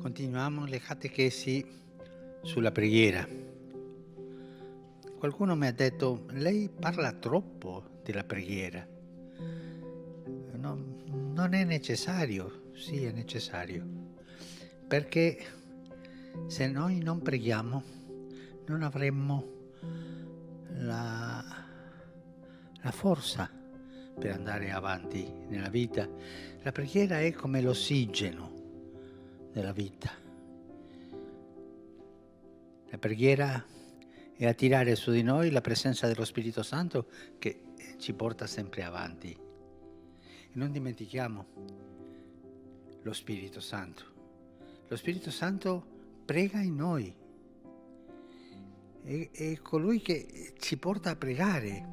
Continuiamo le catechesi sulla preghiera. Qualcuno mi ha detto, lei parla troppo della preghiera. Non è necessario, sì è necessario, perché se noi non preghiamo non avremmo la forza per andare avanti nella vita. La preghiera è come l'ossigeno della vita. La preghiera è attirare su di noi la presenza dello Spirito Santo che ci porta sempre avanti. E non dimentichiamo lo Spirito Santo. Lo Spirito Santo prega in noi. È colui che ci porta a pregare,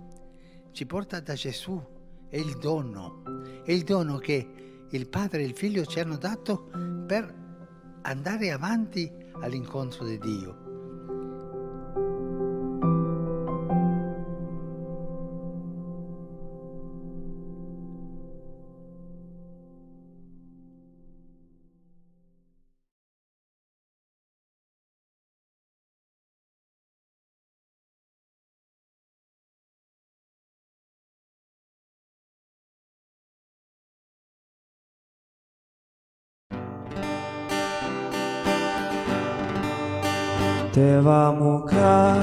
ci porta da Gesù. È il dono che il Padre e il Figlio ci hanno dato per andare avanti all'incontro di Dio. तेवा मुखार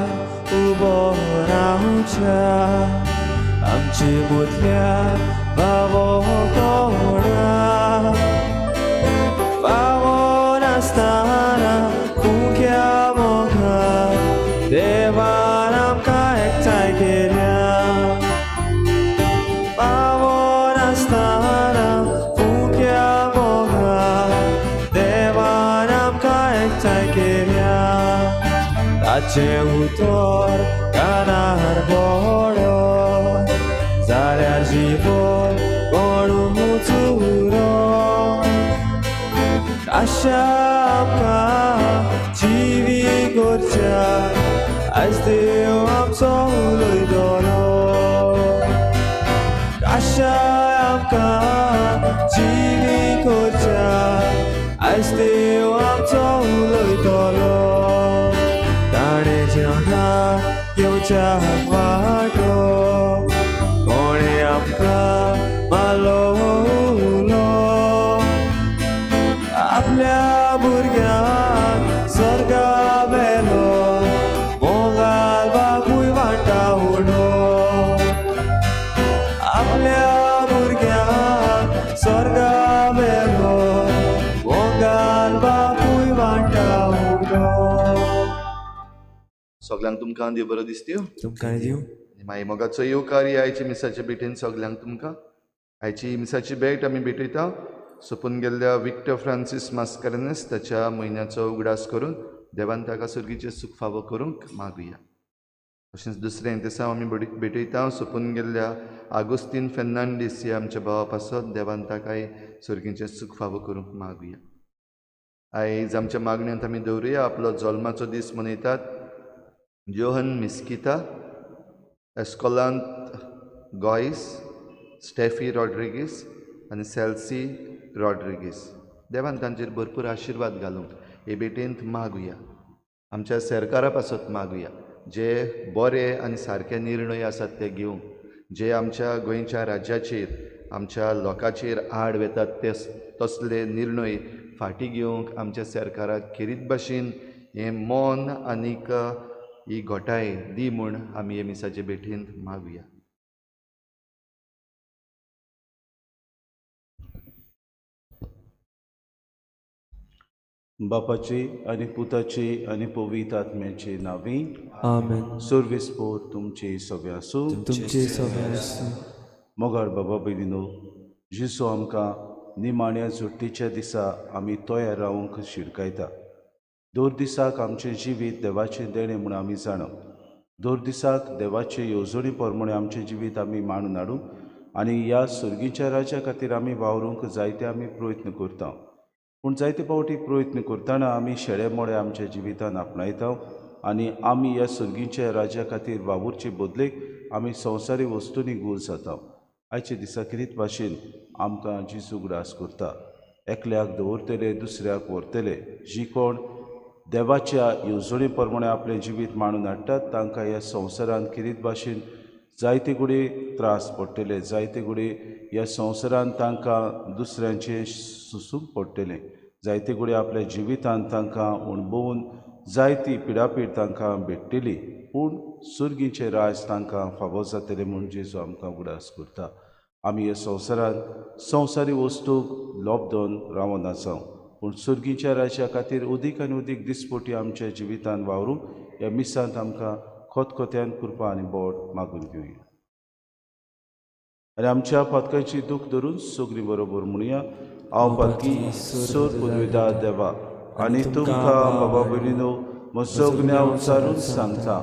उबो रावच्या आमची मुतल्या बाबो कोणा बाबो नासतना खुंख्या मोखार देवान आमकां एकठांय केल्या बाबो नासतना खुंख्या मोखार देवान आमकां एकठांय केल्या ताचे उतर कानार पडो जाल्यार जीवन कोण चुरो आशा आमकां जिवी करच्या आयज देव आमचो उलयतलो आशा आमकां जिवी करच्या आयज देव आमचो उलयतलो ताणे जगाक येवच्या वाटो कोणे आमकां मालो उलो आपल्या भुरग्यांक स्वर्गा बेलो मोगाल बापूय वांटा उडो आपल्या भुरग्यांक स्वर्गा बेलो मोगाल बापूय वांटा उडो. सगळ्यांक तुमकां देव बरो दीस दिवं. तुमकां दिवं. मागीर मोगाचो येवकार आयचे मिसाचे भेटेन सगळ्यांक तुमकां. आयची मिसाची भेट आमी भेटयता सोंपून गेल्ल्या विक्टर फ्रांसीस मास्कारेन्स ताच्या म्हयन्याचो उगडास करून देवान ताका सर्गीचें सूख फावो करूंक मागुया. तशेंच दुसरें दिसा आमी भेटयता सोंपून गेल्ल्या आगोस्तीन फेर्नांडीस ह्या आमच्या भावा पासत देवान ताकाय सर्गीचें सूख फावो करूंक मागुया. आयज आमच्या मागण्यांत आमी दवरुया आपलो जल्माचो दीस मनयतात Johan Mesquita, एस्कोलांत guys, Steffi Rodrigues आनी सेल्सी रॉड्रिगीस. देवान तांचेर भरपूर आशिर्वाद घालूंक हे भेटेंत मागुया. आमच्या सरकारा पासत मागुया जे बरे आनी सारके निर्णय आसात ते घेवंक, जे आमच्या गोंयच्या राज्याचेर आमच्या लोकांचेर आड वेतात ते तसले निर्णय फाटीं घेवंक आमच्या सरकाराक खेरीत भाशेन हें मौन आनीक ही घोटाय दी म्हूण आमी हे मिसाचे भेटेंत मागुया. बापाची आनी पुताची आनी पवित्र आत्म्याची नावी. आमेन. सर्वेस्पोर तुमची सगळे आसूं. तुमचे सगळे आसूं. मोगाळ बाबा भयणीनो, जिसो आमकां निमाण्या सुट्टीच्या दिसा आमी तोयार रावंक शिडकायता. दोर दिसाक आमचें जिवीत देवाचें देणें म्हूण आमी जाणप. दोर दिसाक देवाचे येवजणी प्रमाणे आमचें जिवीत आमी मांडून हाडूं आनी ह्या सुर्गीच्या राज्या खातीर आमी वावरूंक जायते आमी प्रयत्न करता. पूण जायते फावटी प्रयत्न करतना आमी शेळे मोडे आमच्या जिवितान आपणायता आनी आमी ह्या सुर्गीच्या राज्या खातीर वावुरचे बदलेक आमी संवसारी वस्तूंनी गूल जाता. आयचे दिसा कितें भाशेन आमकां जेजू ग्रास करता. एकल्याक दवरतले, दुसऱ्याक व्हरतले. जी कोण देवाच्या येवजणे प्रमाणे आपलें जिवीत मांडून हाडटात तांकां ह्या संवसारांत कितें भाशेन जायते गुडे त्रास पडटले. जायते गुडे ह्या संवसारांत तांकां दुसऱ्यांचें सुसूंक पडटलें. जायते गुडे आपल्या जिवितांत तांकां अणभवून जायती पिडापीड तांकां भेटटली. पूण सुर्गीचें राज तांकां फावो जातलें म्हूण जेजू आमकां उगडास करता. आमी ह्या संवसारांत संवसारी वस्तूक लोबदोन रावन आसा. पूण सुर्गीच्या राज्या खातीर अदीक आनी अदीक दिसपोटी आमच्या जिवितांत वावरूंक ह्या मिसांत आमकां खोतखोत्यान कृपा आनी बोड मागून घेवया. आनी आमच्या पातकांची दूख धरून सगळीं बरोबर म्हणुया. हांव पातकी सोर पदवीदार देवा आनी तुमकां बाबा भयणीनो म्हजो गुन्यांव उचारून सांगता.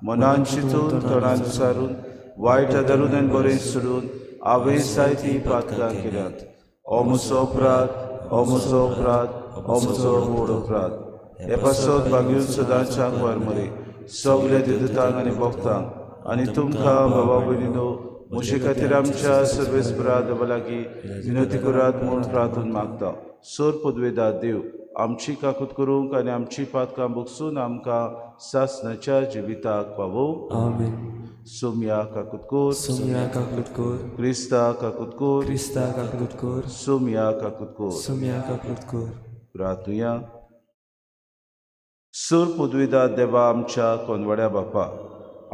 मनान चिंतून तोंडान उचारून वायट धरून आनी बरें सोडून हांवें जायतीं पातकां केल्यात. हो म्हजो अपराध, हो म्हजो अपराध, हो म्हजो व्हड अपराध. हे पासत भाग्यून सदांच्या वार मरे सगळे दिदुतांक आनी भक्तांक आनी तुमकां बाबा भयणीनो म्हजे खातीर आमच्या सर्वेस्परा देवा लागीं विनंती करात म्हूण प्रार्थना मागता. सोर पदवेदार देव आमची काकूत करूंक आनी आमची पातकां भोगसून आमकां सासणाच्या जिविताक पावोवंक. आमेन. सोम्या काकूत कोर, सोम्या काकूत कोर. क्रिस्ता काकूत कोर, क्रिस्ता काकूत कोर. सोम्या काकूत कोर. सोम्या काकूत कोर. प्रार्थुया. सोर पदवीदार देवा आमच्या कोनवाड्या बापा,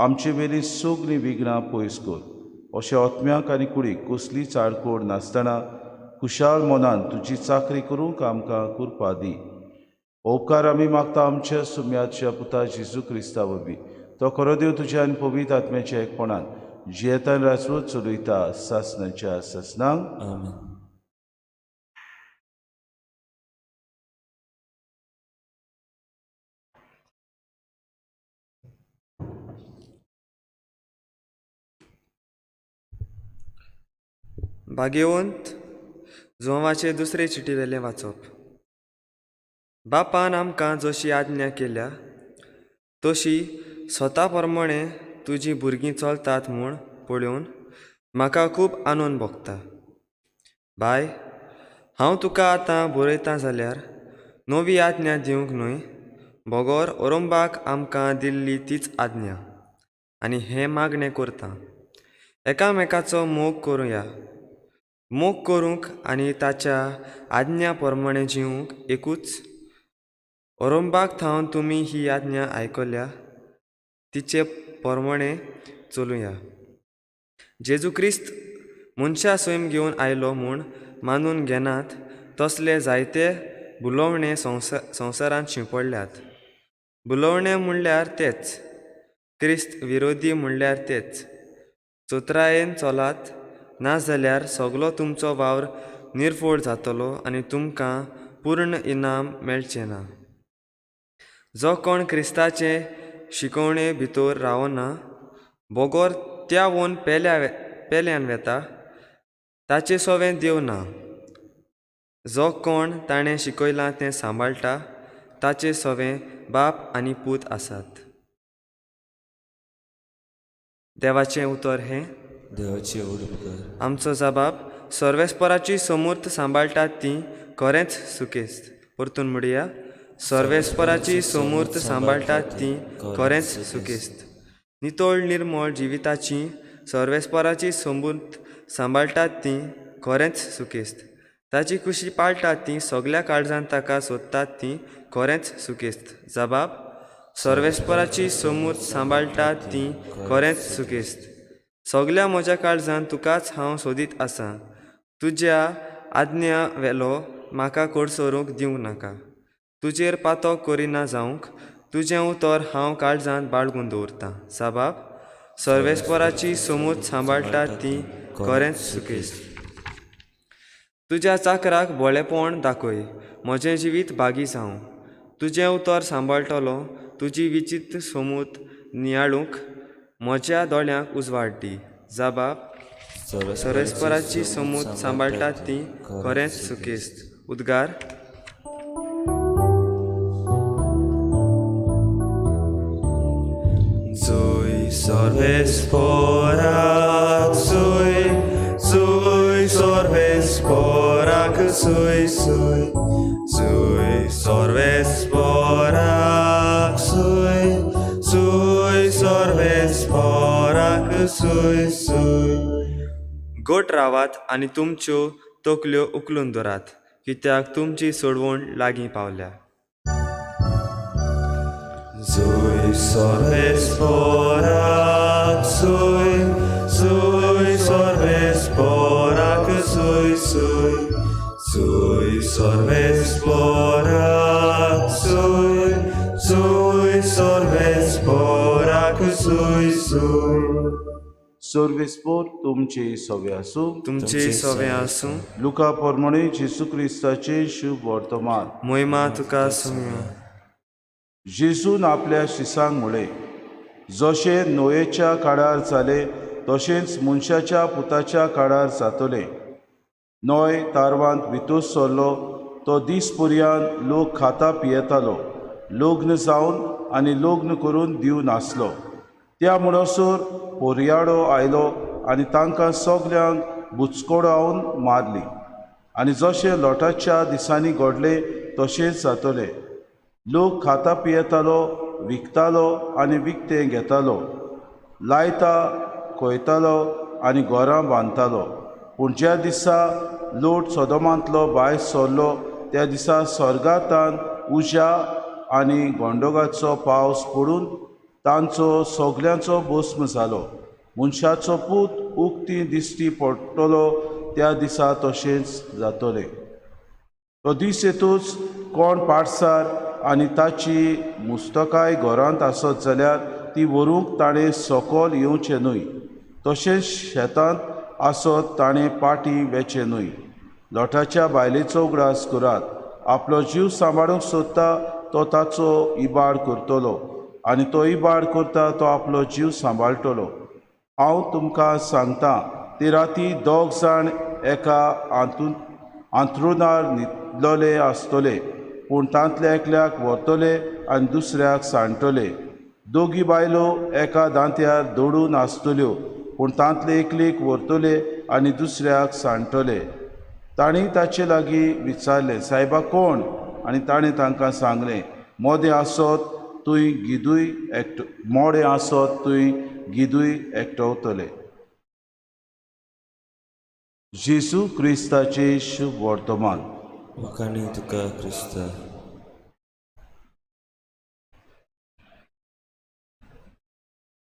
आमचे वेली सगळीं विघ्नां पयस कर. अशें आत्म्याक आनी कुडीक कसली चाडकोड नासतना खुशाल मनान तुजी चाकरी करूंक आमकां कृपा दी. उपकार आमी मागता आमच्या सुम्याच्या पुता जेजू क्रिस्ता वरवीं. तो खरो देव तुज्या आनी पवित्र आत्म्याच्या एकपणान जियेतान राजवट चलयता सासणाच्या सासणांक. आमेन. भाग्यवंत जोवाचे दुसरे चिटी वेले वाचप. बापान आमकां जशी आज्ञा केल्या तशी स्वता प्रमाणे तुजी भुरगीं चलतात म्हूण पळोवन म्हाका खूब आनंद भोगता. बाय, हांव तुका आतां बरयतां जाल्यार नवी आज्ञा दिवंक न्हय, बोगोर अरोंबाक आमकां दिल्ली तीच आज्ञा. आनी हें मागणें करता, एकामेकाचो मोग करुया. मोग करूंक आनी ताच्या आज्ञा प्रमाणे जिवंक एकूच. अरोंबाक थावन तुमी ही आज्ञा आयकल्या तिचे प्रमाणे चलुया. जेजू क्रिस्त मनशा स्वयं घेवन आयलो म्हूण मानून घेनात तसले जायते बुलोवणे संवसारांत शिंपडल्यात. बुलोवणे म्हणल्यार तेच, क्रिस्त विरोधी म्हणल्यार तेच. चोत्रायेन चलात, नाजाल्यार सगलो तुमचो वावर निर्फोळ जातलो आनी तुमकां पूर्ण इनाम मेळचें ना. जो कोण क्रिस्ताचे शिकवणे भितर रावना, बोगोर त्या वोन पेल्यान वेता, ताचे सोवें देव ना. जो कोण ताणें शिकयलां तें सांबाळटा, ताचे सोवें बाप आनी पूत आसात. देवाचें उतर हें. देवाची उडोवप. आमचो जबाब, सर्वेस्पराची समूर्त सांबाळटात ती खरेंच सुकेस्त. परतून म्हणया, सर्वेस्पराची समूर्त सांबाळटात ती खरेंच सुकेस्त. नितोळ निर्मळ जिविताची सर्वेस्पराची समूर्त सांबाळटात ती खरेंच सुकेस्त. ताची कुशी पाळटात ती सगल्या काळजान ताका सोदतात ती खरेंच सुकेस्त. जबाब: सर्वेस्पराची समूत सांबाळटा ती खरेंच सुकेस्त. सगल्या म्हज्या काळजान तुकाच हांव सोदीत आसां. तुज्या आज्ञा वेलो म्हाका कोडसरूंक दिवंक नाका. तुजेर पातो करिना जावंक तुजें उतर हांव काळजांत बाळगून दवरतां. जबाब: सर्वेस्पराची समूत सांबाळटा ती खरेंच सुकेस्त. तुज्या चाकराक बोळेपण दाखय, म्हजें जिवीत बागी जावं. तुजें उतर सांबाळटलो, तुजी विचित्र समूत नियाळूंक म्हज्या दोळ्यांक उजवाड दी. जबाब: सर्वेस्पराची समूत सांबाळटा ती खरेंच सुकेस्त. उद्गार. Sui sorvesporak sui, sui sorvesporak sui sui, sui sorvesporak sui, sui sorvesporak sui sui. गोट रावात आनी तुमच्यो तकल्यो उखलून दवरात, कित्याक तुमची सोडवण लागीं पावल्या. Sui sorvesporak sui, sui sorvesporak sui sui, sui sorvesporak sui, sui sorvesporak sui sui. सर्वेस्पोर तुमचे सवे आसूं. तुमचे सवे आसूं. लुका प्रमाणे जेसू क्रिस्ताचे शुभ वर्तमान. मोहिमा तुका सुम्या. जेजून आपल्या शिसांक म्हळें, जशें नोयेच्या काळार जालें तशेंच मनशाच्या पुताच्या काळार जातलें. नोय तारवांत भितूर सरलो तो दीस पर्यान लोक खाता पियेतालो, लग्न जावन आनी लग्न करून दिव नासलो. त्या म्हणसर पर्याडो आयलो आनी तांकां सगल्यांक बुचकोडावन मारली. आनी जशें लोटाच्या दिसांनी घडलें तशेंच जातलें. लोक खाता पियेतालो, विकतालो आनी विकतें घेतालो, लायता कोयतालो आनी घरां बांदतालो. पूण ज्या दिसा लोट सोदोमांतलो भायर सरलो त्या दिसा स्वर्गांतान उज्या आनी गोंडोगाचो पावस पडून तांचो सगल्यांचो भस्म जालो. मनशाचो पूत उक्ती दिश्टी पडटलो त्या दिसा तशेंच जातलें. तो दीस येतूच कोण पाडसार आनी ताची मुस्तकाय घरांत आसत जाल्यार ती व्हरूंक ताणें सकयल येवचें न्हय. तशेंच शेतांत आसत ताणें पाटी वेचें न्हय. लोटाच्या बायलेचो उगडास करात. आपलो जीव सांबाळूंक सोदता तो ताचो इबाड करतलो, आनी तो इबाड करता तो आपलो जीव सांबाळटलो. हांव तुमकां सांगतां, ते राती 2 जाण एका आंथरुणार न्हिदलोले आसतले, पूण तांतले एकल्याक व्हरतले आनी दुसऱ्याक सांडटले. 2 बायलो एका दांत्यार दडून आसतल्यो, पूण तांतले एकलीक व्हरतले आनी दुसऱ्याक सांडटले. तांणी ताचे लागीं विचारलें, सायबा कोण? आनी ताणें तांकां सांगलें, मोदें आसत तुंय गिदूय एकटवतले. जेजू क्रिस्ताचे शुभ वर्तमान. Wakani tuka Krista.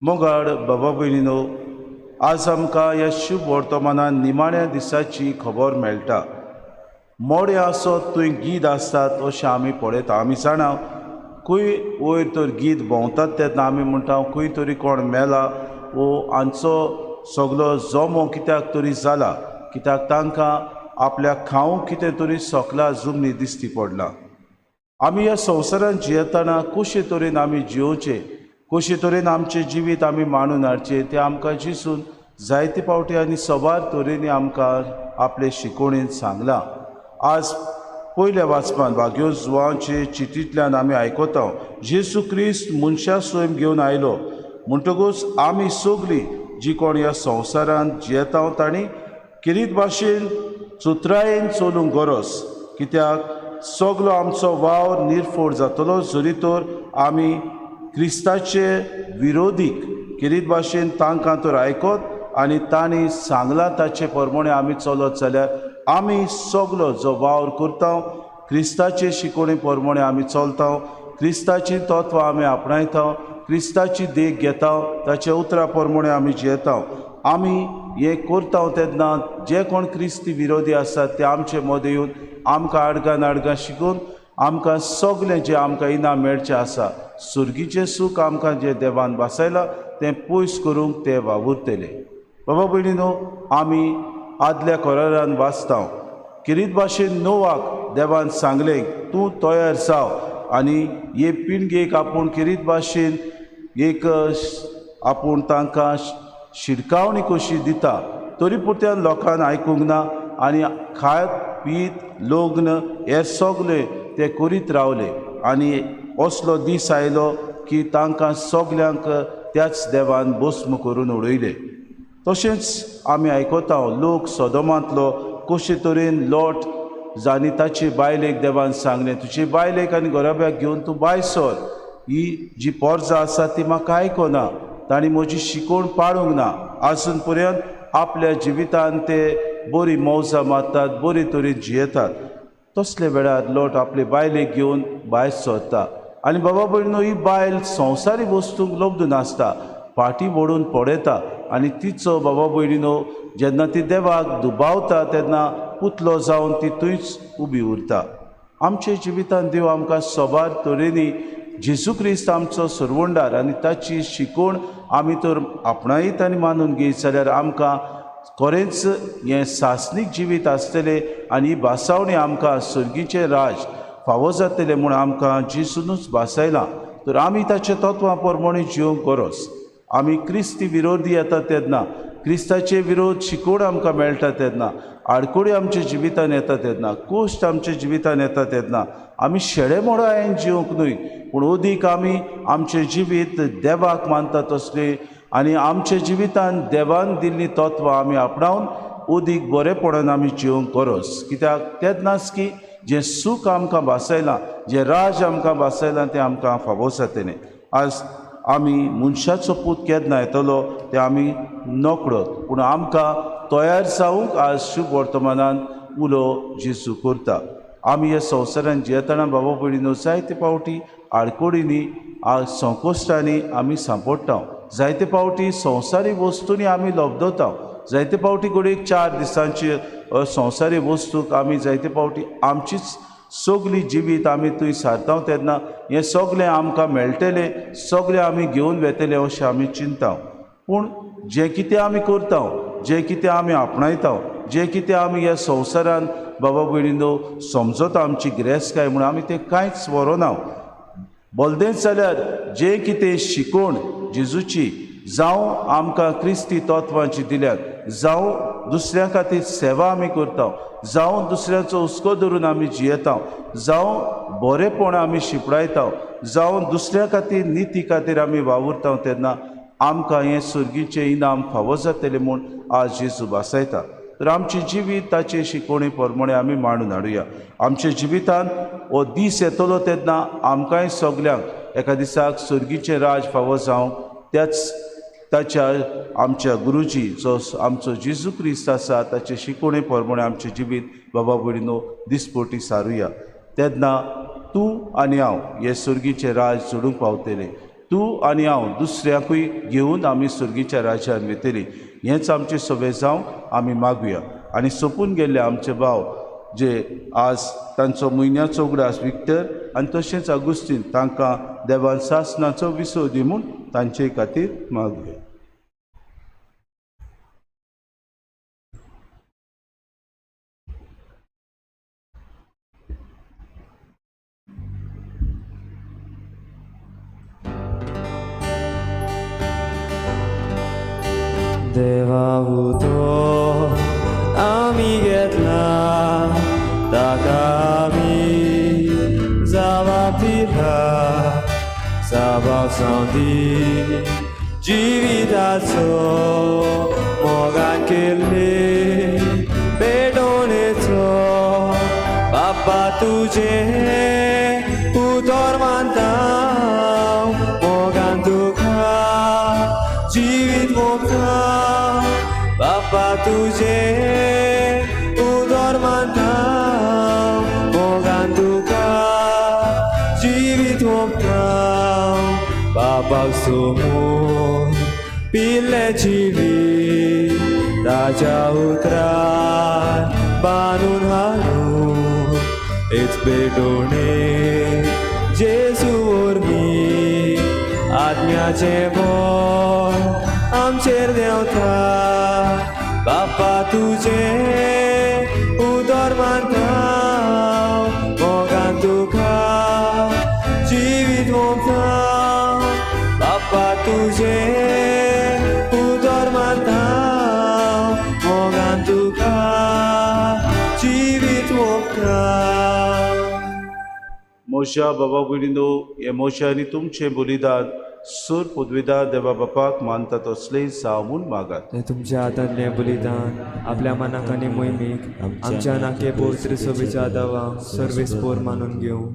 मोगाड बाबा भयणीनो, आज आमकां ह्या शुभ वर्तमानान निमाण्या दिसाची खबर मेळटा. मोडे आसत थंय गीत आसतात अशें आमी पळयता. आमी जाणा खंय वयर तर गीत भोंवतात तेन्ना आमी म्हणटा खंय तरी कोण मेला वो हांचो सगलो जमो कित्याक तरी जाला, कित्याक तांकां आपल्या खावंक कितें तरी सोकला जुमनी दिश्टी पडला. आमी ह्या संवसारांत जियेतना कशे तरेन आमी जिवचें, कशे तरेन आमचें जिवीत आमी मांडून हाडचें तें आमकां जिसून जायते फावटी आनी सवार तरेनी आमकां आपले शिकोवणेंत सांगलां. आज पयल्या वाचपान भाग्योजवांचे चिठींतल्यान आमी आयकता, जेजू क्रिस्त मनशा स्वयं घेवन आयलो म्हणटकूच आमी सगलीं जीं कोण ह्या संवसारांत जियेता तांणी किरीत भाशेन सुत्रायेन चलूंक गरज, कित्याक सगलो आमचो वावर निर्फोड जातलो जरी तर आमी क्रिस्ताचे विरोधीक किरीत भाशेन तांकां तर आयकत आनी तांणी सांगलां ताचे प्रमाणे आमी चलत जाल्यार आमी सगलो जो वावर करता क्रिस्ताचे शिकोवणे प्रमाणे आमी चलता, क्रिस्ताची तत्वां आमी आपणायता, क्रिस्ताची देख घेता, ताच्या उतरां प्रमाणे आमी जियेता. आमी हें करता तेन्ना जे कोण क्रिस्ती विरोधी आसात ते आमचे मदें येवन आमकां आडगां शिकून आमकां सगलें जें आमकां इनाम मेळचें आसा, सुर्गीचें सूख आमकां जें देवान बसयलां तें पयस करूंक ते वावुरतले. बाबा भयणीनो, आमी आदल्या करारान वाचता, किरीत भाशेन नोवाक देवान सांगलें तूं तयार जाव आनी हे पिणगेक आपूण किरीत भाशेन एक आपूण तांकां शिडकावणी कशी दिता, तरी पुरत्यान लोकांन आयकूंक ना आनी खात पीत लग्न हे सगलें ते करीत रावले. आनी असलो दीस आयलो की तांकां सगल्यांक त्याच देवान भस्म करून उडयले. तशेंच आमी आयकता लोक सदोमांतलो कशे तरेन लोट जाणी ताची बायलेक देवान सांगलें तुजे बायलेक आनी घराब्याक घेवन तूं भायर सर, ही जी पोरजां आसा ती म्हाका आयकना, तांणी म्हजी शिकोवण पाळूंक ना, आजून पर्यंत आपल्या जिवितान ते बरी मौजां मारतात, बरे तरेन जियेतात. तसले वेळार लोट आपले बायलेक घेवन भायर सरता. आनी बाबा भयणीनो, ही बायल संवसारी वस्तूंक लब्ध नासता, फाटी मोडून पडयता आनी तिचो बाबा भयणीनो जेन्ना ती देवाक दुबावता तेन्ना पुतलो जावन ती थंयच उबी उरता. आमच्या जिवितान देव आमकां सोबार तरेनी जेजू क्रिस्त आमचो सर्वंडार आनी ताची शिकोवण आमी तर आपणायत आनी मानून घेयत जाल्यार आमकां खरेंच हें सासनीक जिवीत आसतलें आनी ही भासावणी आमकां सर्गीचें राज फावो जातलें म्हूण आमकां जेजूनूच भासयलां. तर आमी ताच्या तत्वां प्रमाणे जिवंक गरज. आमी क्रिस्ती विरोधी येता तेन्ना, क्रिस्ताचे विरोध शिकोवण आमकां मेळटा तेन्ना, आडकोडी आमच्या जिवितान येता तेन्ना, कोश्ट आमच्या जिवितान येता तेन्ना आमी शेळे मोडा हांवें जिवंक न्हय, पूण अदीक आमी आमचें जिवीत देवाक मानता तसलें आनी आमच्या जिवितान देवान दिल्लीं तत्वां आमी आपणावन अदीक बरेपणान आमी जिवंक गरज. कित्याक तेन्नाच की जें सूख आमकां भासयलां, जें राज आमकां भासयलां तें आमकां फावो जातलें. आज आमी मनशाचो पूत केन्ना येतलो तें आमी नकळत, पूण आमकां तयार जावंक आज शुभ वर्तमानान उलो जेजू करता. आमी ह्या संवसारान जियेतना बाबा भयणीनो जायते फावटी आडकोडींनी संकोश्टांनी आमी सांपडटा, जायते फावटी संवसारी वस्तूंनी आमी लब्धता, जायते फावटी घडये 4 दिसांची संवसारी वस्तूक आमी जायते फावटी आमचीच सगली जिवीत आमी थंय सारता तेन्ना हें सगलें आमकां मेळटलें, सगलें आमी घेवन वेतले अशें आमी चिंता. पूण जें कितें आमी करता, जें कितें आमी आपणायता, जें कितें आमी ह्या संवसारान बाबा भयणीनो समजता आमची गिरेस्तकाय म्हूण आमी तें कांयच व्हरोना. बोलदेंच जाल्यार जें कितें शिकोवण जेजूची जावं आमकां क्रिस्ती तत्वांची दिल्यात, जावं दुसऱ्या खातीर सेवा आमी करता, जावं दुसऱ्याचो हुस्को धरून आमी जियेता, जावं बरेपण आमी शिपडायता, जावं दुसऱ्या खातीर निती खातीर आमी वावुरता तेन्ना आमकां हें सुर्गीचें इनाम फावो जातलें म्हूण आज जेजू भासयता. तर आमची जिवीत ताचे शिकोवणे प्रमाणे आमी मांडून हाडुया. आमच्या जिवितान हो दीस येतलो तेन्ना आमकांय सगल्यांक एका दिसाक सुर्गीचें राज फावो जावंक त्याच ताच्या आमच्या गुरुजी जो आमचो जेजू क्रिस्त आसा ताचे शिकोवणे प्रमाणे आमचें जिवीत बाबा भयणीनो दिसपोटी सारुया. तेन्ना तूं आनी हांव हे सुर्गीचें राज सोडूंक पावतले, तूं आनी हांव दुसऱ्याकूय घेवन आमी सुर्गीच्या राज्यान वतलीं. हेंच आमचें सगळें जावं आमी मागुया. आनी सोंपून गेल्ले आमचे भाव जे आज तांचो म्हयन्याचो उगडास विक्टर आनी तशेंच अगुस्तीन तांकां देवान सासनाचो विसव दी म्हूण तांचे खातीर मागुया. देवा उतो आमी घेतला ताका आमी जावाब दिला, जावाब सांदी जिविताचो मोगान केल्ले पेडोळेचो बापा तुजे उतर मानता मोगान तुका जिवीत मोगता बापा तुजे उदर मानता मोगान समोर पिल्ले जिवी ताच्या उतरार बांदून हाडून हेच पेटोवणे जेजू वरवीं आत्म्याचे बळ आमचेर देंवता बापा तुजे उदर मानता मोगान तुका जिवीत ओंपता बापा तुजे उदर मानता मोगान तुका जिवीत ओंपता. मोशा बाबा भयणीनो, हे मोशांनी तुमचे बलिदान सूर पदवीदार देवा बापाक मानता तसलें जावून मागात. ते तुमच्या हातांतलें बलिदान आपल्या मनाक आनी मोहिमेक आमच्या नाके पवित्र सभेच्या दावा सर्वेस्पोर मानून घेवं.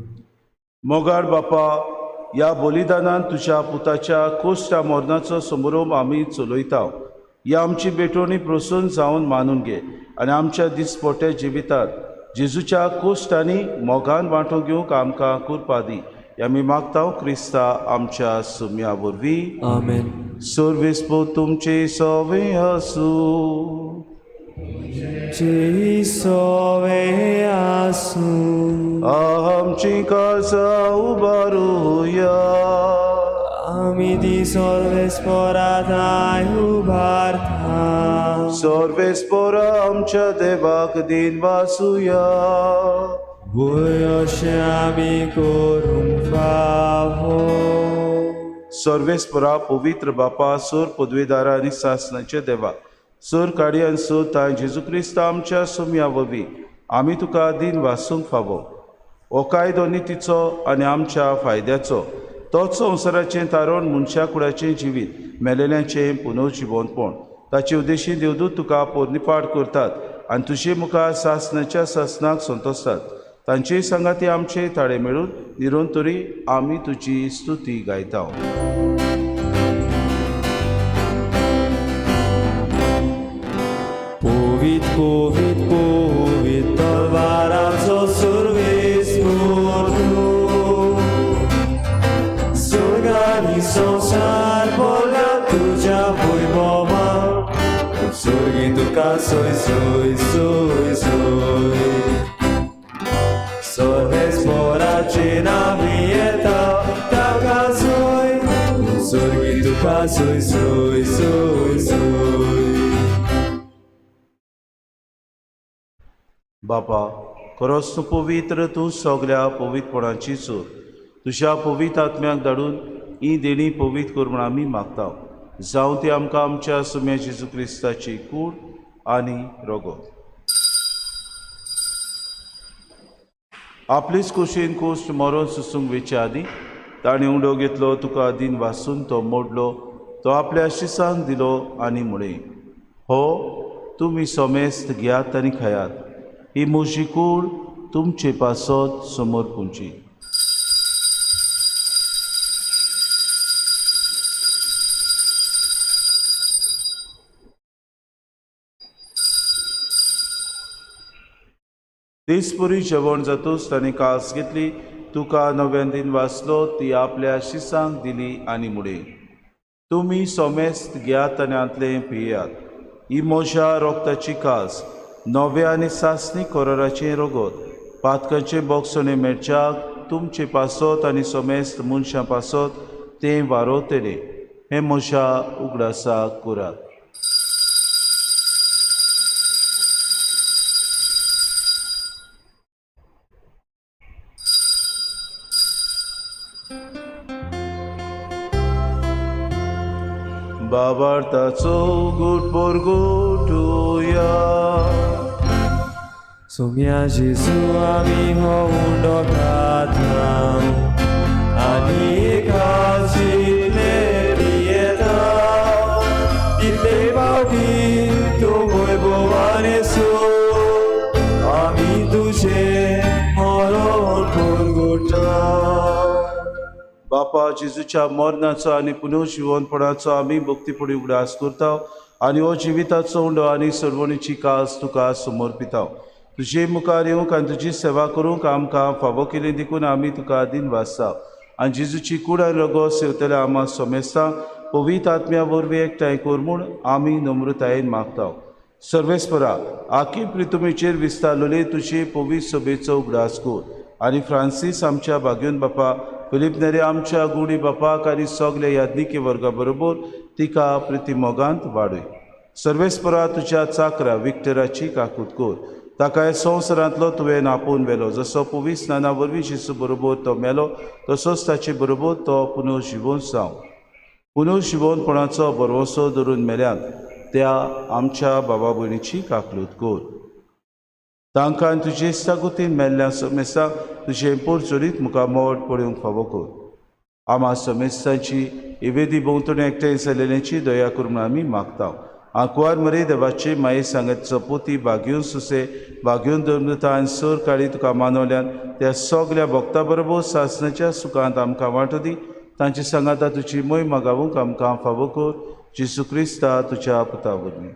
मोगाळ बापा, ह्या बलिदानान तुज्या पुताच्या कोश्टा मरणाचो समारोप आमी चलयता. ह्या आमची बेटोवणी प्रसून जावन मानून घे आनी आमच्या दिसपोट्या जिवितांत जेजूच्या कोश्टांनी मोगान वांटून घेवंक आमकां कृपा दी. आमी मागता क्रिस्ता आमच्या सुम्या वरवीं. आमेन. सर्वेस्पो तुमचे सवे आसूं. जी सवे आसूं आमची काळजां उबारुया. आमी ती सर्वेस्पराताय उबारता. सर्वेस्पोरा आमच्या देवाक दिन वासुया. वय अशें आमी करूंक फावो. सर्वेस्परा पवित्र बापा, सोर पदवीदारा आनी सासणाचे देवा, सोर काडी आनी सोर ताय जेजू क्रिस्त आमच्या सुम्या वरवीं आमी तुका दिन वासूंक फावो. हो कायदो नितीचो आनी आमच्या फायद्याचो. तोच संवसाराचें तारण मनशा कुळाचें जिवीत मेलेल्यांचें पुनर्जिवनपण ताचे उद्देशी देवदूत तुका पोरनिपाट करतात आनी तुजे मुखार सासणाच्या सासणाक संतोसतात. तांचे सांगाती आमचे ताळे मेळून निरंतरी आमी तुजी स्तुती गायता. पोवीत पोवीत पोवीत तलवाराचो सर्वेस्पोर तूं. स्वर्गानी संसार भरला तुज्या वैभवान. स्वर्गी तुका सोय सोय सोय सोय. सर्वेस्पोराचे नावी येता ताका सोय. स्वर्गी तुका सोय सोय सोय सोय. बापा, खरोच तूं पवित्र, तूं सगळ्या पवित्रपणाची चोर. तुज्या पवित्र आत्म्याक धाडून ही देणी पवित्र कर म्हूण आमी मागता. जावं ती आमकां आमच्या सुम्या जेजू क्रिस्ताची कूड आनी रोगोत. आपलीच कुशीन कोश्ट मरून सुसूंक वेचे आदी ताणें उंडो घेतलो, तुका दिन वासून तो मोडलो, तो आपल्या शिसांक दिलो आनी म्हळें, हो तुमी सोमेस्त घेयात आनी खायात. ही म्हजी कूड तुमचे पासत समोर पुंची. दिसपुरी जेवण जातूच ताणें कास घेतली, तुका नव्यान दिन वाचलो, ती आपल्या शिसांक दिली आनी म्हळें, तुमी सोमेस्त घेयात आनी आंतलें पियेयात. ही म्हज्या रोगताची कास, नव्या आनी सासणी कोराराचें रोगोत. पातकांचे बोगसणे मेळच्याक तुमचे पासत आनी सोमेस्त मनशां पासत तें वारोतलें. हें म्हज्या उगडासाक करात. बाबार्ताचो गुट पोरगोटुया. सुम्या जेजू आमी हो उंडो खाता आनी एकाचिले पियेता. इतले फावटी तूं वैभवाने सो आमी तुजें मरण पोरगोटा. बापा, जेजूच्या मरणाचो आनी पुनर्जिवनपणाचो आमी भक्तीपणी उगडास करता आनी हो जिविताचो उंडो आनी सर्वणीची कास तुका समर्पिता. तुजे मुखार येवंक आनी तुजी सेवा करूंक आमकां फावो केली देखून आमी तुका दिन वाजता. आनी जेजूची कुडार रगो सेवतल्या आमा सोमेस्तां पवित्र आत्म्या वरवीं एकठांय कोर म्हूण आमी नम्रतायेन मागता. सर्वेस्परा आखी प्रितुमेचेर विस्तारलोले तुजे पवित्र सभेचो उगडास कोर आनी फ्रांसीस आमच्या बागेवन बापा, फिलीप नेरे आमच्या गुडी बापाक आनी सगल्या यादनिके वर्गा बरोबर तिका प्रिती मोगांत वाडय. सर्वेस्परा तुज्या चाकरा विक्टराची काकूट कोर. ताका संवसारांतलो तुवें आपोवन व्हेलो. जसो पवित्र स्नाना वरवीं जेजू बरोबर तो मेलो तसोच ताचे बरोबर तो पुनर्जिवन जावं. पुनर्जिवनपणाचो भरवोसो धरून मेल्यांत त्या आमच्या बाबा भयणीची काकलूत कोर. तांकां तुजे इश्टागुतीन मेल्ल्या समेस्तां तुजें पोरचोरीत मुखार मोड पळोवंक फावो कोर. आमा समेस्तांची इवेदी भोंवतणी एकठांय जालेल्याची दया करून आमी मागता. आंकवार मरे देवाचे माये सांगतचो पोती बागेवन सुसे बागेवन धर्मता आनी सर काळी तुका मानवल्यान त्या सगल्या भक्तां बरोबर सासणाच्या सुखांत आमकां वांटो दी. तांची सांगाता तुजी महिमा गावूंक आमकां फावो कोर. जेजू क्रिस्ता तुज्या पुता वरवीं.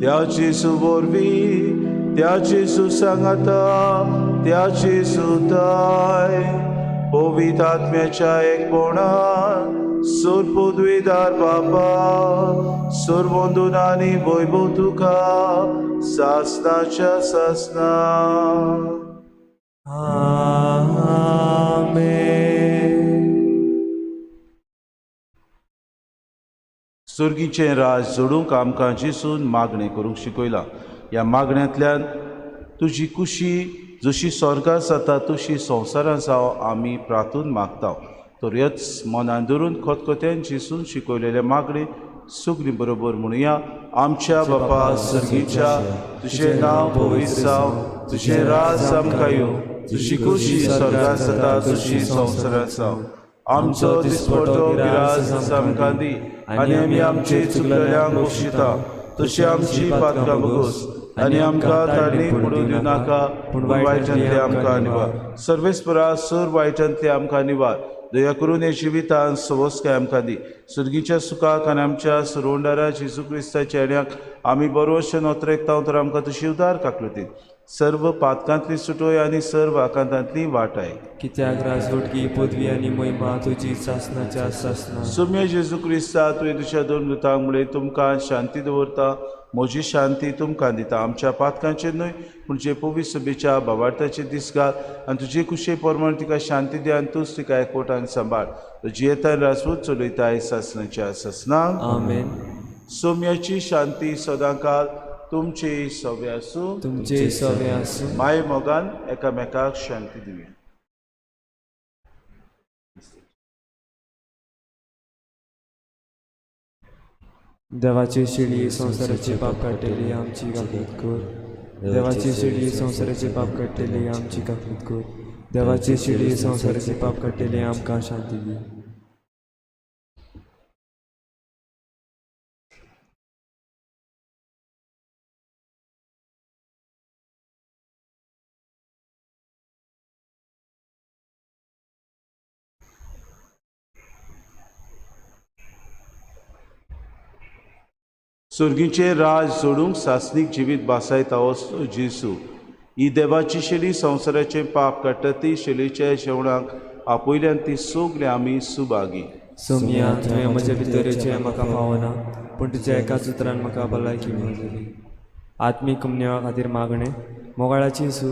त्या जेजू वरवीं त्या जेजू सांगाता त्या जेजू दाय पवित्र आत्म्याच्या एकपणान सोर पदवीदार बापा सोर बंधून आनी वैभव तुका सासणाच्या सासना. सुर्गीचें राज जोडूंक आमकां जेसून मागणें करूंक शिकयलां. ह्या मागण्यांतल्यान तुजी कुशी जशी स्वर्गांत जाता तशी संवसारांत जावं आमी प्रार्थून मागता. तर ह्योच मनान धरून खतखत्यान जेसून शिकयलेले मागणे सगळीं बरोबर म्हणुया. आमच्या बापा सर्गीच्या तुजें नांव पवित्र जावं. तुजें राज आमकां येवं. तुजी कुशी स्वर्गांत जाता तशी संवसारांत जावं. आमचो दिसपटो गिरास आमकां दी आनी आमी आमचे चुकलेल्यांक बक्षिता तशी आमची पातकां बगोस आनी आमकां तारणीत पडूं दिवं नाका पूण वायटांतले आमकां निवार. सर्वेस्परा सर वायटांतले आमकां निवार. दया करून हे जिवितांत सवस्काय आमकां दी. सुर्गीच्या सुखाक आनी आमच्या सुरवंडारा जेजू क्रिस्ताच्या येण्याक आमी बरोवशें नोतरेकता तर आमकां तुशी उदार काकलुती. सर्व पातकांतली सुटोय आनी सर्व आकांतांतली वाटाय. कित्याक राजवटकी पदवी आनी महिमा तुजी सासणाच्या सासना. सुम्य जेजू क्रिस्ता तुवें तुज्या दोन मृतांक मुळे तुमकां शांती दवरता. म्हजी शांती तुमकां दिता. आमच्या पातकांचेर न्हय पूण जे पवित्र सभेच्या भावार्थाचे दीस घाल आनी तुजे कुशे प्रमाण तिका शांती दी आनी तूंच तिका एकवटान सांबाळ. तुजी येता राजवट चलयताय सासणाच्या सासनाक. आमेन. सोम्याची शांती सदांकाल तुमचे सवे आसूं. तुमचे सवे आसूं. माय मोगान एकामेकाक शांती दिवया. देवाची शिडी संवसाराचे पाप काडटली आमची काकूत कोर. देवाची शिडी संवसाराचे पाप काडटली आमची काकूत कोर. देवाची शिडी संवसाराचे पाप काडटली आमकां शांती दी. सुर्गीचे राज सोडूंक सासनीक जिवीत बासायता असो जेजू ही देवाची शेली संवसाराचे पाप काडटा ती शेलीच्या जेवणाक आपयल्यान ती सगळे आमी सुभागी. सोम्या तुवें म्हज्या भितरेचे म्हाका फावना पूण तुज्या एकाच उतरान म्हाका भलायकी मेळटली. आत्मीक कमनेवा खातीर मागणें मोगाळाची सू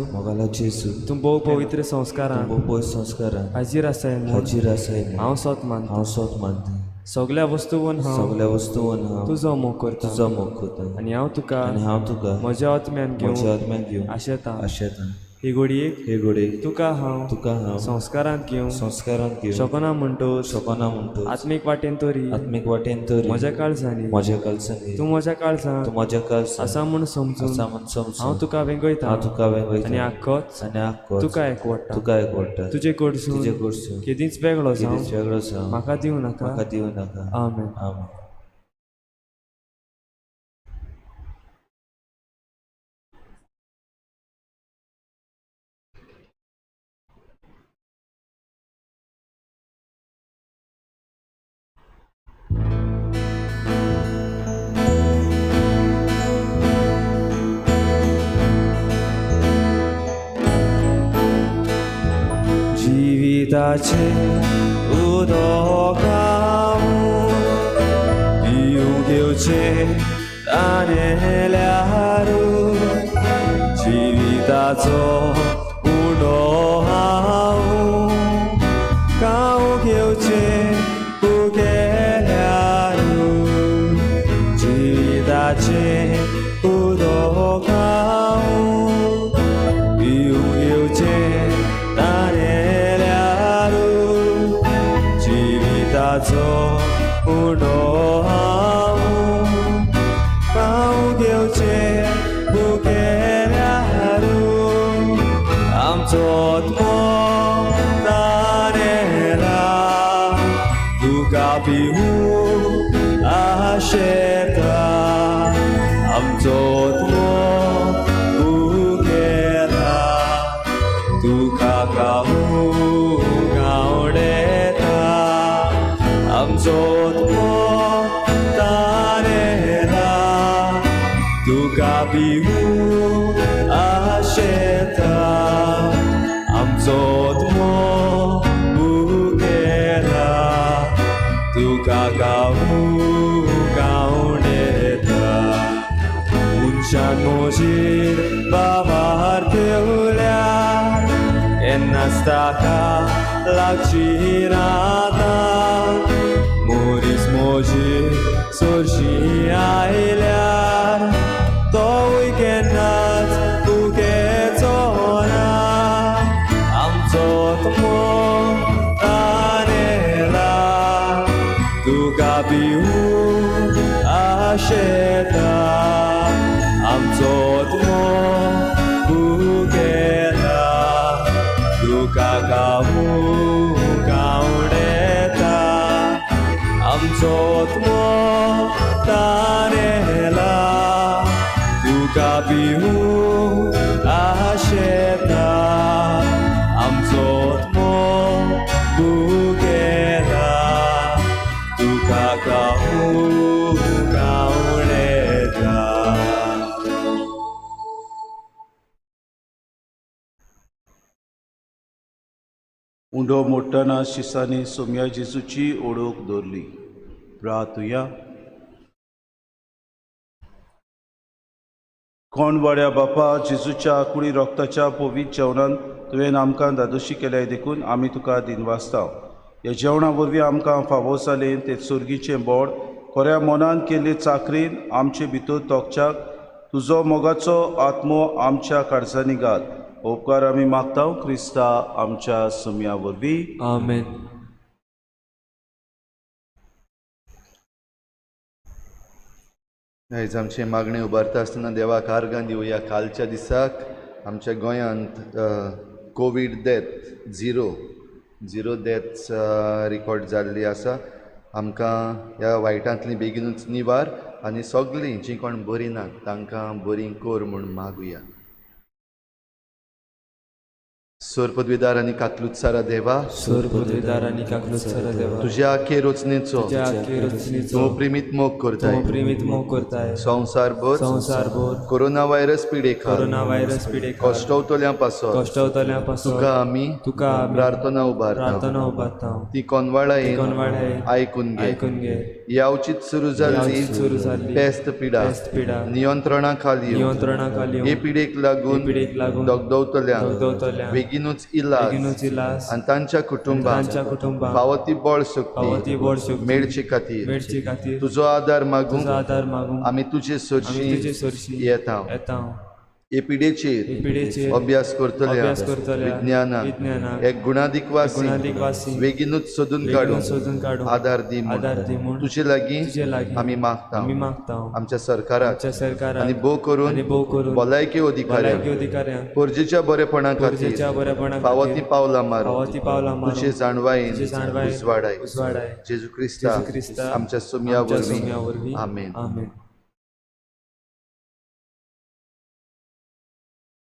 तूं भोव पवित्र संस्कारान हाजीर आसाय. हांव सोत मानता. सगळ्या वस्तूवन हांव तुजो मोग करता आनी हांव तुका म्हज्या आत्म्यान घेवन आशेता. हे घडयेक तुका हांव संस्कारांत घेवन शकना म्हणटोच आत्मीक वाटेन तरी म्हज्या काळजांनी तूं म्हज्या काळजांत आसा म्हूण समजून हांव तुका वेंगयता आनी आख्खोच तुका एकवडटा. तुजे कडसून केदींच वेगळो जावं म्हाका दिवं नाका. आमेन. जिविताचे उदक हांव पिवूंक येवचें ताणेल्यारू जिविताचो उडो हांव खावंक येवचें भुकेल्यारू जिविताचें उदक हांव पिवूंक येवचें ताणेल्यारू जिविताचो उडो हांव खावंक येवचें भुकेल्यारू आमचो आत्मो ताणेला तुका पिवूंक आशेता आमचो आत्मो भुकेला तुका खावूंक आवडेता आमचो आत्मो ताणेला तुका पिवूंक आशेता आमचो आत्मो भुकेला तुका खावूंक आवडेता मनशान मोजीर बाबार देवल्यार केन्नाच ताका लागची राता मोरीस मोजीर चडशी आयल्यार तोय केन्नाच तुगेचो ना आमचो आत्मो ताणेला तुका पिवूंक आशेता आमचो आत्मो भुकेला तुका खावूंक आवडेता आमचो आत्मो ताणेला तुका पिवूंक आशेता आमचो आत्मो भुकेला तुका खावूंक आवडेता. उंडो मोडटना शिसांनी सोम्या जेजूची ओळख दवरली. प्रार्थुया. कोण वाड्या बापा जेजूच्या कुडी रोगताच्या पवित्र जेवणान तुवें आमकां दादोशी केल्याय देखून आमी तुका दिनवासता. ह्या जेवणा वरवीं आमकां फावो जालें तें सुर्गीचें बोड खऱ्या मनान केल्ले चाकरीन आमचे भितर तोगच्याक तुजो मोगाचो आत्मो आमच्या काळजांनी घाल. उपकार आमी मागता क्रिस्ता आमच्या सोम्या वरवीं. आमेन. आयज आमचे मागणे उबारता आसतना देवाक आर्गां दिवया. कालच्या दिसाक आमच्या गोंयांत Covid death zero deaths record जाल्ली आसा. आमकां ह्या वायटांतली बेगीनूच निवार आनी सगळीं जीं कोण बरीं नात तांकां बरीं कर म्हूण मागुया. सोर पदवीदार आनी काकलुत्सारा देवा, सोर पदवीदार आनी काकलुत्सारा देवा, तुज्या आखे रचनेचो तूं प्रेमीत मोग करताय. प्रेमीत मोग करताय. संवसारभर कोरोना व्हायरस पिडेकार कश्टवतल्यां पासत तुका आमी प्रार्थना उबारता. ती कोनवाळायेन आयकून घे. ह्या उचित सुरू जाल्ली पेस्त पिडा नियंत्रणा खाली हे पिडेक लागून दोगदवतल्यां बेगीनूच इलाज आनी तांच्या कुटुंबाक फावो ती बळ शक्ती मेळचे खातीर तुजो आदार मागूंक आमी तुजे सरशी येता. एपिडेचेर अभ्यास करतल्या विज्ञानाक एक गुणाधिकवासी बेगीनूच सोदून काडून आदार दी म्हूण तुजे लागीं आमी मागता. आमच्या सरकाराक आनी भोव करून भलायकी अधिकाऱ्यांक परजेच्या बरेपणा खातीर फावो ती पावलां मारून तुजे जाणवायेन उजवाडाय. जेजू क्रिस्ता आमच्या सोम्या वरवीं. आमेन.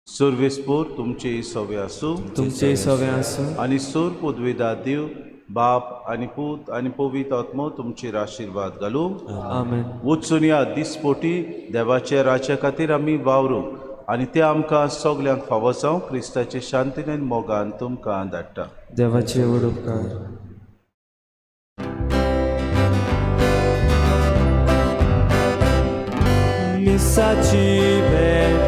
सर्वेस्पोर तुमचे सवे आसूं. तुमचे सवे आसूं. आनी सोर पदवीदार देव बाप आनी पूत आनी पवित्र आत्मो तुमचेर आशिर्वाद घालूं. आमेन. वचून या दिसपोटी देवाच्या राज्या खातीर आमी वावरूंक आनी ते आमकां सगल्यांक फावो जावं क्रिस्ताचे शांतीन आनी मोगान तुमकां धाडटा. देवाचे व्हड उपकार. मिसाची भेट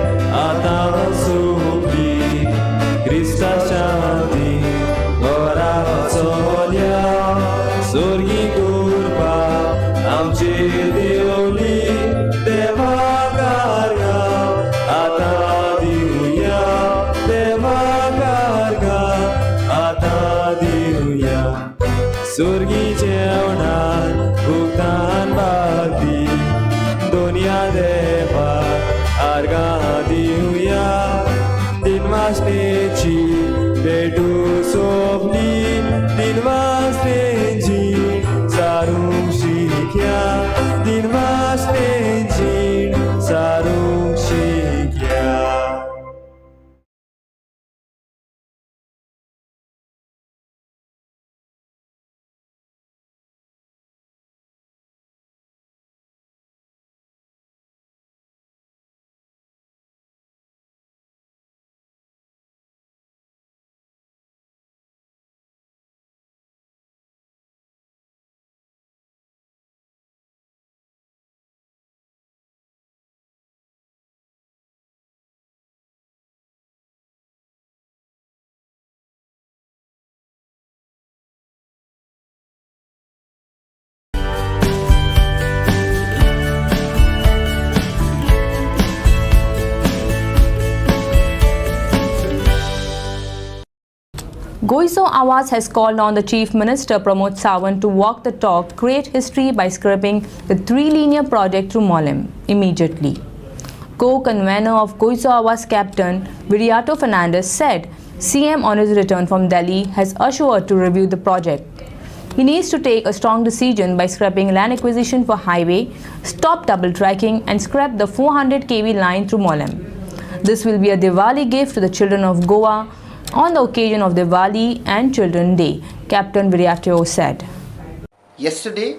आतां सोंपली, क्रिस्ता शांती घरा वचोल्या, सोर्गी कृपा आमची देवली, देवा कारगा आतां दिवया, देवा कारगा आतां दिवया. सोर्गी जेवणान भुगतान बागदी, दुनिया देवा आर्गा दिवया. दिनवासनेची भेटू सोपली, दिनवासनेची सारूंक शिक्या, दिनवासनेची सारूंक शिक्या. Goiso Awaz has called on the Chief Minister Pramod Sawant to walk the talk, create history by scrapping the 3-linear project through Mollem immediately. Co-convener of Goiso Awaz Captain Viriato Fernandes said CM on his return from Delhi has assured to review the project. He needs to take a strong decision by scrapping land acquisition for highway, stop double tracking and scrap the 400 kV line through Mollem. This will be a Diwali gift to the children of Goa on the occasion of Diwali and Children's Day, Captain Viriato said. Yesterday,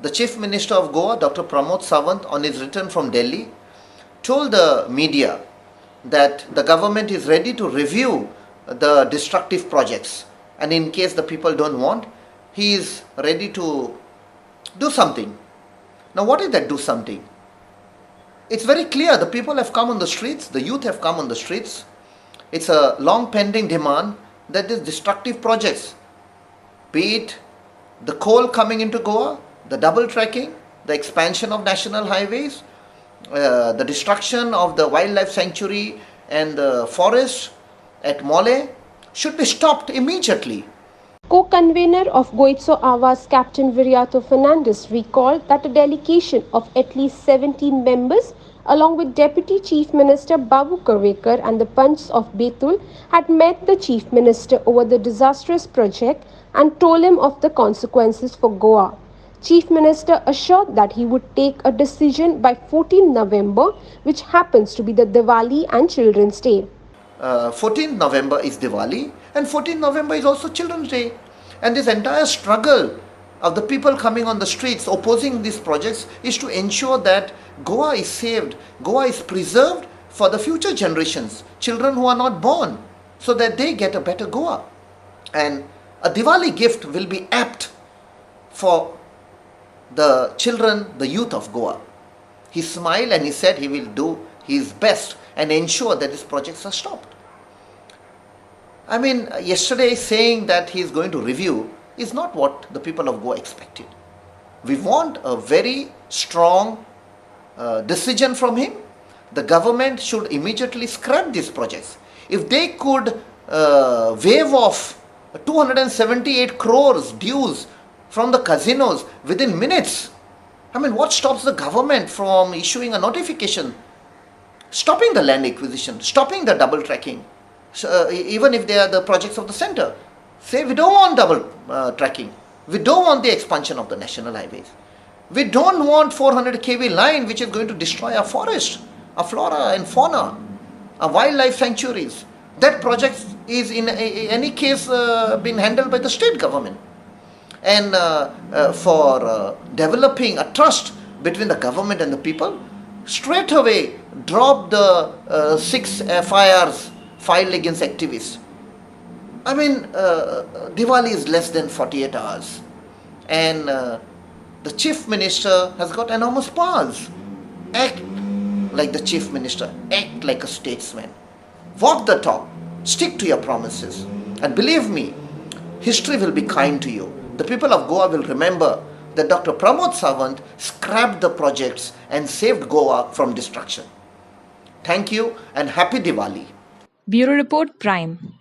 the Chief Minister of Goa, Dr. Pramod Sawant, on his return from Delhi, told the media that the government is ready to review the destructive projects, and in case the people don't want, he is ready to do something. Now, what is that do something? It's very clear. The people have come on the streets, the youth have come on the streets. It's a long pending demand that these destructive projects, be it the coal coming into Goa, the double tracking, the expansion of national highways, the destruction of the wildlife sanctuary and the forest at Mole, should be stopped immediately. Co-convener of Goiso Awaz Captain Viriato Fernandes recalled that a delegation of at least 17 members along with Deputy Chief Minister Babu Karwekar and the Panchs of Betul had met the Chief Minister over the disastrous project and told him of the consequences for Goa. Chief Minister assured that he would take a decision by 14 November, which happens to be the Diwali and Children's Day. 14th November is Diwali and 14th November is also Children's Day. And this entire struggle of the people coming on the streets opposing these projects is to ensure that Goa is saved, Goa is preserved for the future generations, children who are not born, so that they get a better Goa. And a Diwali gift will be apt for the children, the youth of Goa. He smiled and he said he will do his best and ensure that these projects are stopped. I mean, yesterday saying that he is going to review is not what the people of Goa expected. We want a very strong decision from him. The government should immediately scrap these projects. If they could waive off 278 crores dues from the casinos within minutes, I mean, what stops the government from issuing a notification, stopping the land acquisition, stopping the double tracking, even if they are the projects of the center? Say we don't want double tracking, we don't want the expansion of the national highways, we don't want 400 kV line which is going to destroy our forest, our flora and fauna, our wildlife sanctuaries. That project is in any case been handled by the state government. And for developing a trust between the government and the people, straight away dropped the 6 FIRs filed against activists. I mean, Diwali is less than 48 hours, and the chief minister has got enormous powers. Act like the chief minister, act like a statesman. Walk the talk, stick to your promises, and believe me, history will be kind to you. The people of Goa will remember that Dr. Pramod Sawant scrapped the projects and saved Goa from destruction. Thank you and happy Diwali. Bureau Report Prime.